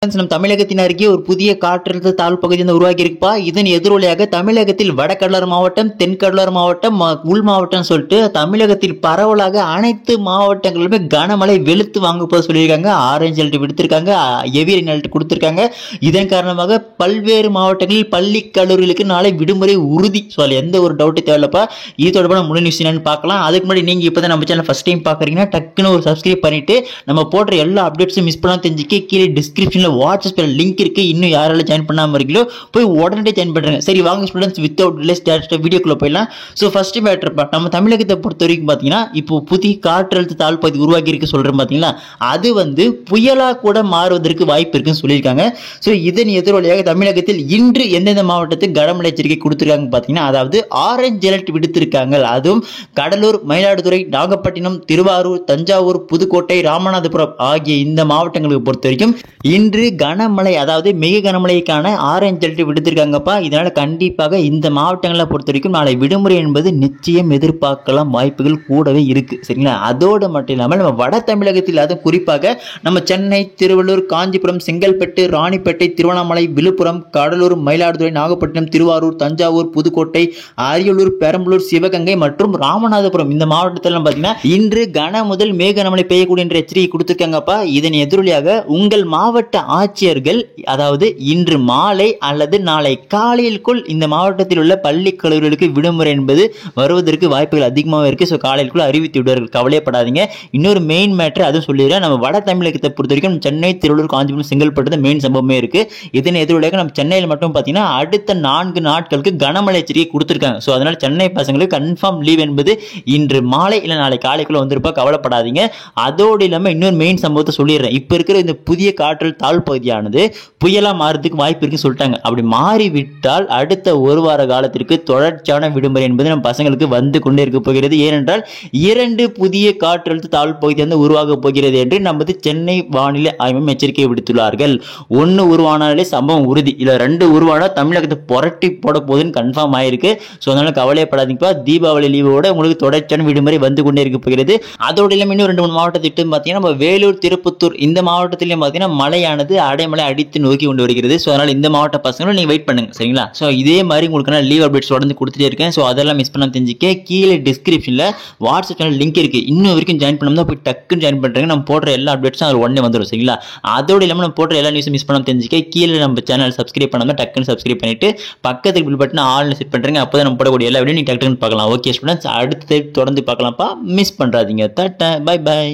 நம் தமிழகத்தின் அருகே ஒரு புதிய காற்றழுத்த தாழ்வு பகுதி வந்து உருவாகி இருக்குப்பா. இதன் எதிரொலியாக தமிழகத்தில் வடகடலோர மாவட்டம், தென்கடலோர மாவட்டம், உள் மாவட்டம் சொல்லிட்டு தமிழகத்தில் பரவலாக அனைத்து மாவட்டங்களிலுமே கனமழை வெளுத்து வாங்க போது சொல்லியிருக்காங்க. ஆரஞ்சு அலர்ட் விடுத்திருக்காங்க, ஹெவி ரெயின் அலர்ட் கொடுத்திருக்காங்க. இதன் காரணமாக பல்வேறு மாவட்டங்களில் பள்ளி கல்லூரிகளுக்கு நாளை விடுமுறை உறுதி. எந்த ஒரு டவுட் தேவையில்லப்பா. இது தொடர்பான முழு நியூஸ் என்னன்னு பார்க்கலாம். அதுக்கு முன்னாடி நீங்க இப்பதான் நம்ம சேனல் ஃபர்ஸ்ட் டைம் பாக்குறீங்கன்னா டக்குன்னு ஒரு சப்ஸ்கிரைப் பண்ணிட்டு நம்ம போடுற எல்லா அப்டேட்ஸும் மிஸ் பண்ணாம தெரிஞ்சுக்க கீழே டிஸ்கிரிப்ஷன்ல வாட்ஸ்அப் லிங்க் இருக்கு. இன்னும் யாராலும் ஜாயின் பண்ணாம இருக்கீங்களோ போய் உடனே ஜாயின் பண்றாங்க. சரி வாங்க ஸ்டூடெண்ட்ஸ், வித்அவுட் டிலே டைரக்டா வீடியோக்குள்ள போயிடலாம். சோ ஃபர்ஸ்ட் மேட்டர் நம்ம தமிழகத்தை பொறுத்த வரைக்கும் பாத்தீங்கன்னா இப்போ புதிய காற்றழுத்த தாழ்வு பகுதி உருவாகி இருக்கு சொல்றேன் பாத்தீங்களா, அது வந்து புயலா கூட மாறுவதற்கு வாய்ப்பு இருக்குன்னு சொல்லியிருக்காங்க. சோ இதன் எதிரொலியாக தமிழகத்தில் இன்று எந்தெந்த மாவட்டத்துக்கு கனமழை எச்சரிக்கை கொடுத்திருக்காங்க பாத்தீங்கன்னா, அதாவது ஆரஞ்சு அலர்ட் விடுத்திருக்காங்க. அதுவும் கடலூர், மயிலாடுதுறை, நாகப்பட்டினம், திருவாரூர், தஞ்சாவூர், புதுக்கோட்டை, ராமநாதபுரம் ஆகிய இந்த மாவட்டங்களுக்கு பொறுத்த வரைக்கும் இன்று கனமழை, அதாவது மிக கனமழைக்கான ஆரஞ்சு அலர்ட் விடுத்திருக்காங்கப்பா. இதனால கண்டிப்பாக இந்த மாவட்டங்களை பொறுத்த வரைக்கும் நாளை விடுமுறை என்பது நிச்சயம் எதிர்பார்க்கலாம், வாய்ப்புகள் கூடவே இருக்கு. சரிங்களா? அதோடு மட்டும் இல்லாமல் நம்ம வட தமிழகத்தில், அதுவும் குறிப்பாக நம்ம சென்னை, திருவள்ளூர், காஞ்சிபுரம், செங்கல்பட்டு, ராணிப்பேட்டை, திருவண்ணாமலை, விழுப்புரம், கடலூர், மயிலாடுதுறை, நாகப்பட்டினம், திருவாரூர், தஞ்சாவூர், புதுக்கோட்டை, அரியலூர், பெரம்பலூர், சிவகங்கை மற்றும் ராமநாதபுரம் இந்த மாவட்டத்தில் பார்த்தீங்கன்னா இன்று கன முதல் மிக கனமழை பெய்யக்கூடிய என்ற எச்சரிக்கை கொடுத்திருக்காங்கப்பா. இதன் எதிரொலியாக உங்கள் மாவட்ட ஆட்சியர்கள், அதாவது இன்று மாலை அல்லது நாளை காலையிற்குள் இந்த மாவட்டத்தில் உள்ள பள்ளி கல்லூரிகளுக்கு விடுமுறை என்பது வருவதற்கு வாய்ப்புகள் அதிகமாக இருக்கு. ஸோ காலையிற்குள் அறிவித்து விடுவார்கள், கவலைப்படாதீங்க. இன்னொரு மெயின் மேட்டர் அதுவும் சொல்லிடுறேன். நம்ம வட தமிழகத்தை பொறுத்த வரைக்கும் சென்னை, திருவள்ளூர், காஞ்சிபுரம், செங்கல்பட்டு மெயின் சம்பவமே இருக்கு. இதன் எதிரொலியாக நம்ம சென்னையில் மட்டும் பார்த்தீங்கன்னா அடுத்த 4 நாட்களுக்கு கனமழை எச்சரிக்கை கொடுத்திருக்காங்க. ஸோ அதனால சென்னை பசங்களுக்கு கன்ஃபார்ம் லீவ் என்பது இன்று மாலை இல்லை நாளை காலைக்குள்ள வந்திருப்பா, கவலைப்படாதீங்க. அதோடு இல்லாமல் இன்னொரு மெயின் சம்பவத்தை சொல்லிடுறேன். இப்போ இருக்கிற இந்த புதிய காற்றல் தாழ்வு பகுதியானது புயலா மாறதுக்கு வாய்ப்பு இருக்குன்னு சொல்லிட்டாங்க. அப்படி மாறிவிட்டால் அடுத்த ஒரு வார காலத்திற்கு தொடர்ச்சியான விடுமுறை என்பது நம்ம பசங்களுக்கு வந்து கொண்டே இருக்க போகிறது. ஏனென்றால் 2 புதிய காற்றழுத்த தாழ்வு பகுதி வந்து உருவாக போகிறது என்று நமது சென்னை வானிலை ஆய்வு மையம் எச்சரிக்கை விடுத்துள்ளார்கள். 1 உருவானாலே சம்பவம் உறுதி, இல்ல 2 உருவானா தமிழகத்தை புரட்டி போட போகுதுன்னு கன்ஃபார்ம் ஆயிருக்கு. ஸோ அதனால கவலைப்படாதீங்கப்பா. தீபாவளி லீவோட உங்களுக்கு தொடர்ச்சியான விடுமுறை வந்து கொண்டே இருக்க போகிறது. அதோடு இல்லாமல் இன்னும் 2-3 மாவட்ட திட்டம் பார்த்தீங்கன்னா நம்ம வேலூர், திருப்பத்தூர் இந்த மாவட்டத்திலையும் பார்த்தீங்கன்னா மழையானது அடைமழை அடித்து நோக்கி கொண்டு வருகிறது. ஸோ அதனால இந்த மாவட்ட பசங்களும் நீங்க வெயிட் பண்ணுங்க. சரிங்களா? ஸோ இதே மாதிரி உங்களுக்கு நான் லீவ் அப்டேட்ஸ் தொடர்ந்து கொடுத்துட்டே இருக்கேன். ஸோ அதெல்லாம் மிஸ் பண்ணாம தெரிஞ்சுக்க கீழே டிஸ்கிரிப்ஷன்ல வாட்ஸ்அப் சேனல் லிங்க் இருக்கு. இன்னும் வரைக்கும் ஜாயின் பண்ணாம போய் டக்குன்னு ஜாயின் பண்றீங்க. நம்ம போடுற எல்லா அப்டேட்ஸும் அதில் உடனே வந்துடும். சரிங்களா? அதோடு இல்லாமல் நம்ம போடுற எல்லா நியூஸும் மிஸ் பண்ணாம தெரிஞ்சுக்க கீழே நம்ம சேனல் சப்ஸ்கிரைப் பண்ணாம டக்குன்னு சப்ஸ்கிரைப் பண்ணிட்டு பக்கத்துக்கு பில் பட்டன் ஆல்னு செட் பண்றீங்க. அப்போதான் நம்ம போடக்கூடிய எல்லா வீடியோ நீங்க டக்குன்னு பார்க்கலாம். ஓகே ஸ்டூடெண்ட்ஸ், அடுத்து தொடர்ந்து பார்க்கலாம்ப்பா. மிஸ் பண்றாதீங்க. Bye by.